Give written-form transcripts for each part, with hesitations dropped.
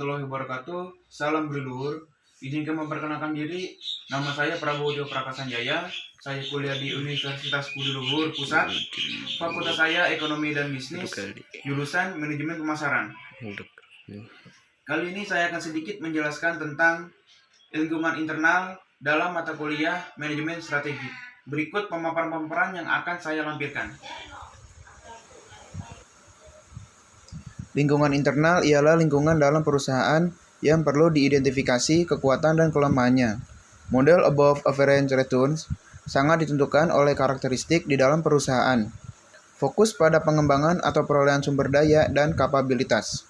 warahmatullahi wabarakatuh. Salam berluhur. Izinkan memperkenalkan diri. Nama saya Prabowo Dio Prakasanjaya. Saya kuliah di Universitas Budi Luhur Pusat. Fakultas saya Ekonomi dan Bisnis. Jurusan Manajemen Pemasaran. Kali ini saya akan sedikit menjelaskan tentang lingkungan internal dalam mata kuliah Manajemen Strategi. Berikut pemaparan-pemaparan yang akan saya lampirkan. Lingkungan internal ialah lingkungan dalam perusahaan yang perlu diidentifikasi kekuatan dan kelemahannya. Model above average returns sangat ditentukan oleh karakteristik di dalam perusahaan. Fokus pada pengembangan atau perolehan sumber daya dan kapabilitas.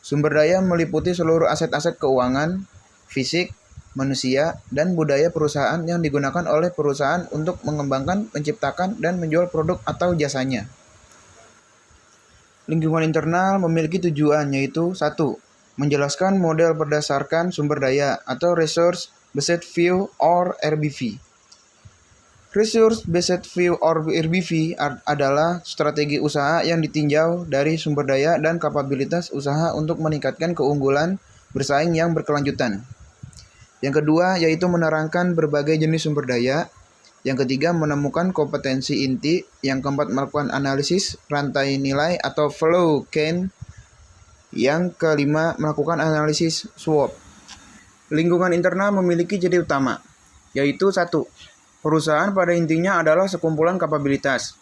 Sumber daya meliputi seluruh aset-aset keuangan, fisik, manusia, dan budaya perusahaan yang digunakan oleh perusahaan untuk mengembangkan, menciptakan, dan menjual produk atau jasanya. Lingkungan internal memiliki tujuan yaitu 1. Menjelaskan model berdasarkan sumber daya atau Resource Based View or RBV. Resource Based View or RBV adalah strategi usaha yang ditinjau dari sumber daya dan kapabilitas usaha untuk meningkatkan keunggulan bersaing yang berkelanjutan. Yang kedua yaitu menerangkan berbagai jenis sumber daya. Yang ketiga, menemukan kompetensi inti. Yang keempat, melakukan analisis rantai nilai atau flow chain. Yang kelima, melakukan analisis SWOT. Lingkungan internal memiliki ciri utama, yaitu 1. Perusahaan pada intinya adalah sekumpulan kapabilitas.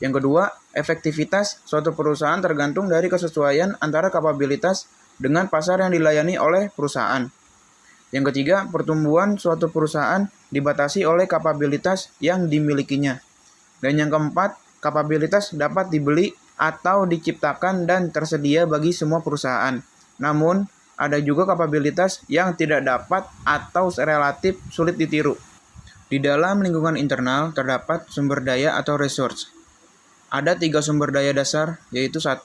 Yang kedua, efektivitas suatu perusahaan tergantung dari kesesuaian antara kapabilitas dengan pasar yang dilayani oleh perusahaan. Yang ketiga, pertumbuhan suatu perusahaan dibatasi oleh kapabilitas yang dimilikinya. Dan yang keempat, kapabilitas dapat dibeli atau diciptakan dan tersedia bagi semua perusahaan. Namun, ada juga kapabilitas yang tidak dapat atau relatif sulit ditiru. Di dalam lingkungan internal terdapat sumber daya atau resource. Ada 3 sumber daya dasar, yaitu 1.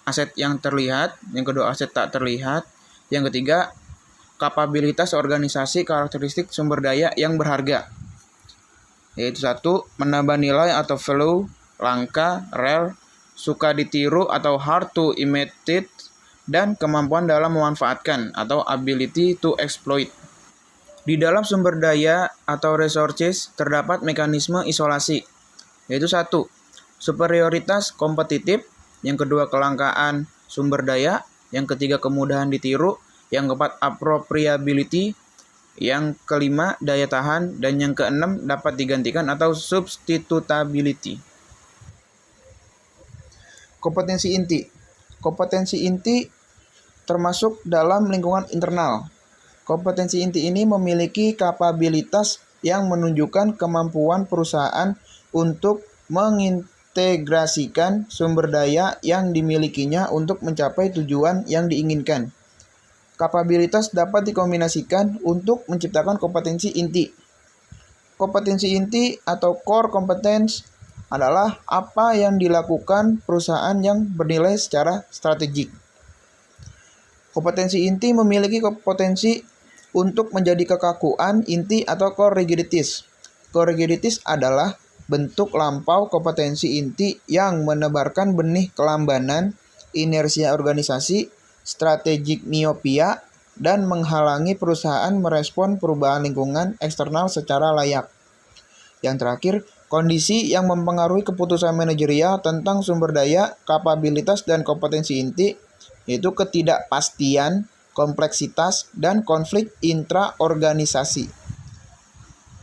Aset yang terlihat, yang kedua aset tak terlihat, yang ketiga kapabilitas organisasi karakteristik sumber daya yang berharga, yaitu 1. Menambah nilai atau value, langka, rare, suka ditiru atau hard to imitate, dan kemampuan dalam memanfaatkan atau ability to exploit. Di dalam sumber daya atau resources terdapat mekanisme isolasi, yaitu 1. Superioritas kompetitif, yang kedua kelangkaan sumber daya, yang ketiga kemudahan ditiru, yang keempat appropriability, yang kelima daya tahan, dan yang keenam dapat digantikan atau substitutability. Kompetensi inti. Kompetensi inti termasuk dalam lingkungan internal. Kompetensi inti ini memiliki kapabilitas yang menunjukkan kemampuan perusahaan untuk mengintegrasikan sumber daya yang dimilikinya untuk mencapai tujuan yang diinginkan. Kapabilitas dapat dikombinasikan untuk menciptakan kompetensi inti. Kompetensi inti atau core competence adalah apa yang dilakukan perusahaan yang bernilai secara strategik. Kompetensi inti memiliki potensi untuk menjadi kekakuan inti atau core rigidities. Core rigidities adalah bentuk lampau kompetensi inti yang menebarkan benih kelambanan, inersia organisasi, strategik miopia, dan menghalangi perusahaan merespon perubahan lingkungan eksternal secara layak. Yang terakhir, kondisi yang mempengaruhi keputusan manajerial tentang sumber daya, kapabilitas, dan kompetensi inti, yaitu ketidakpastian, kompleksitas, dan konflik intraorganisasi.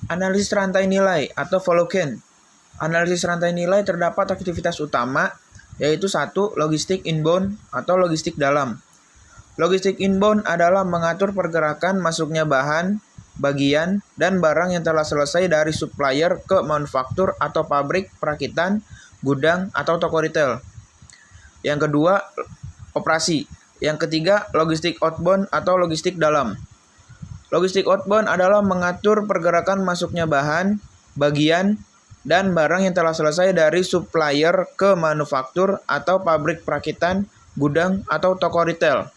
Analisis rantai nilai atau value chain. Analisis rantai nilai terdapat aktivitas utama, yaitu 1. Logistik inbound atau logistik dalam. Logistik inbound adalah mengatur pergerakan masuknya bahan, bagian, dan barang yang telah selesai dari supplier ke manufaktur atau pabrik perakitan, gudang, atau toko retail. Yang kedua, operasi. Yang ketiga, logistik outbound atau logistik dalam. Logistik outbound adalah mengatur pergerakan masuknya bahan, bagian, dan barang yang telah selesai dari supplier ke manufaktur atau pabrik perakitan, gudang, atau toko retail.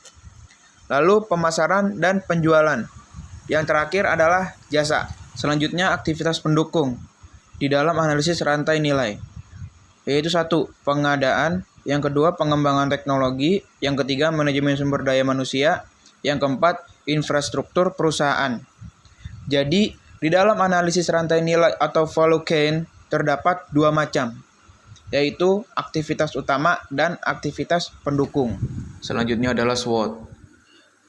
Lalu pemasaran dan penjualan. Yang terakhir adalah jasa. Selanjutnya aktivitas pendukung di dalam analisis rantai nilai, yaitu 1. Pengadaan, yang kedua pengembangan teknologi, yang ketiga manajemen sumber daya manusia, Yang keempat, infrastruktur perusahaan. Jadi, di dalam analisis rantai nilai atau value chain terdapat dua macam, yaitu aktivitas utama dan aktivitas pendukung. Selanjutnya adalah SWOT.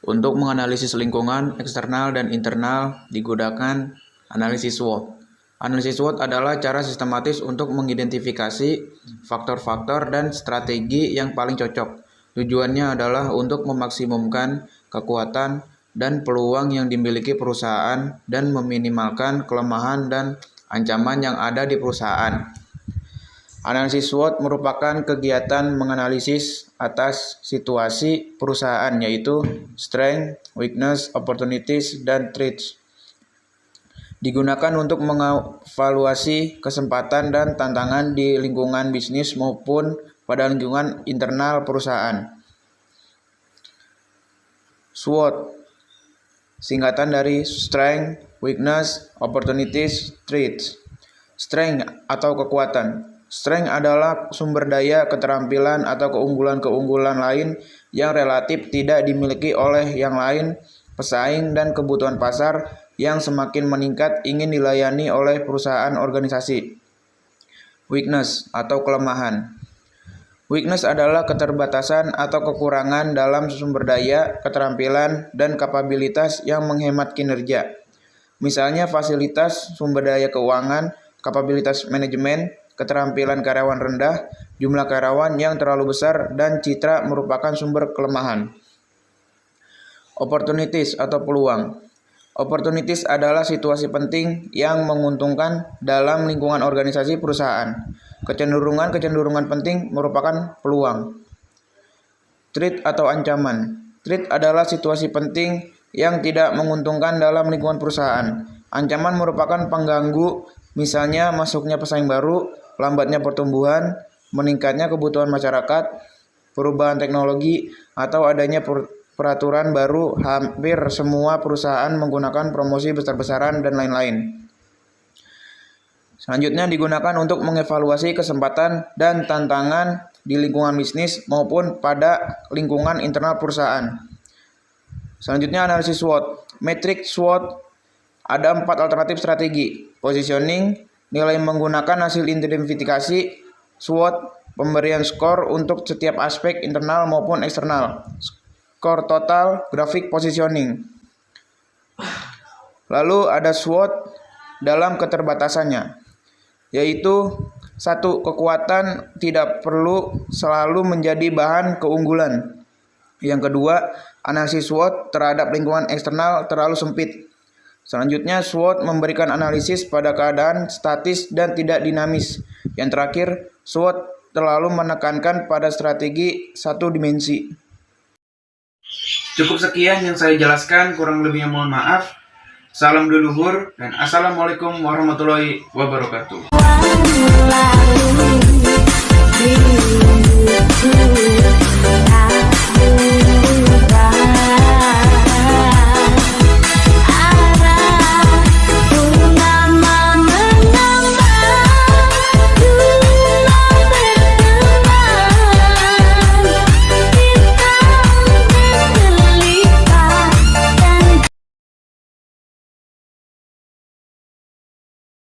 Untuk menganalisis lingkungan eksternal dan internal digunakan analisis SWOT. Analisis SWOT adalah cara sistematis untuk mengidentifikasi faktor-faktor dan strategi yang paling cocok. Tujuannya adalah untuk memaksimumkan kekuatan dan peluang yang dimiliki perusahaan dan meminimalkan kelemahan dan ancaman yang ada di perusahaan. Analisis SWOT merupakan kegiatan menganalisis atas situasi perusahaan, yaitu strength, weakness, opportunities, dan threats. Digunakan untuk mengevaluasi kesempatan dan tantangan di lingkungan bisnis maupun pada lingkungan internal perusahaan. SWOT singkatan dari strength, weakness, opportunities, threats. Strength atau kekuatan. Strength adalah sumber daya, keterampilan, atau keunggulan-keunggulan lain yang relatif tidak dimiliki oleh yang lain, pesaing, dan kebutuhan pasar yang semakin meningkat ingin dilayani oleh perusahaan organisasi. Weakness atau kelemahan. Weakness adalah keterbatasan atau kekurangan dalam sumber daya, keterampilan, dan kapabilitas yang menghemat kinerja. Misalnya fasilitas, sumber daya keuangan, kapabilitas manajemen, keterampilan karyawan rendah, jumlah karyawan yang terlalu besar, dan citra merupakan sumber kelemahan. Opportunities atau peluang. Opportunities adalah situasi penting yang menguntungkan dalam lingkungan organisasi perusahaan. Kecenderungan-kecenderungan penting merupakan peluang. Threat atau ancaman. Threat adalah situasi penting yang tidak menguntungkan dalam lingkungan perusahaan. Ancaman merupakan pengganggu, misalnya masuknya pesaing baru, lambatnya pertumbuhan, meningkatnya kebutuhan masyarakat, perubahan teknologi, atau adanya peraturan baru. Hampir semua perusahaan menggunakan promosi besar-besaran dan lain-lain. Selanjutnya digunakan untuk mengevaluasi kesempatan dan tantangan di lingkungan bisnis maupun pada lingkungan internal perusahaan. Selanjutnya analisis SWOT. Metrik SWOT ada 4 alternatif strategi. Positioning, nilai menggunakan hasil identifikasi SWOT, pemberian skor untuk setiap aspek internal maupun eksternal. Skor total, grafik positioning. Lalu ada SWOT dalam keterbatasannya, yaitu 1. Kekuatan tidak perlu selalu menjadi bahan keunggulan. Yang kedua, analisis SWOT terhadap lingkungan eksternal terlalu sempit. Selanjutnya, SWOT memberikan analisis pada keadaan statis dan tidak dinamis. Yang terakhir, SWOT terlalu menekankan pada strategi satu dimensi. Cukup sekian yang saya jelaskan, kurang lebihnya mohon maaf. Salam leluhur dan assalamualaikum warahmatullahi wabarakatuh.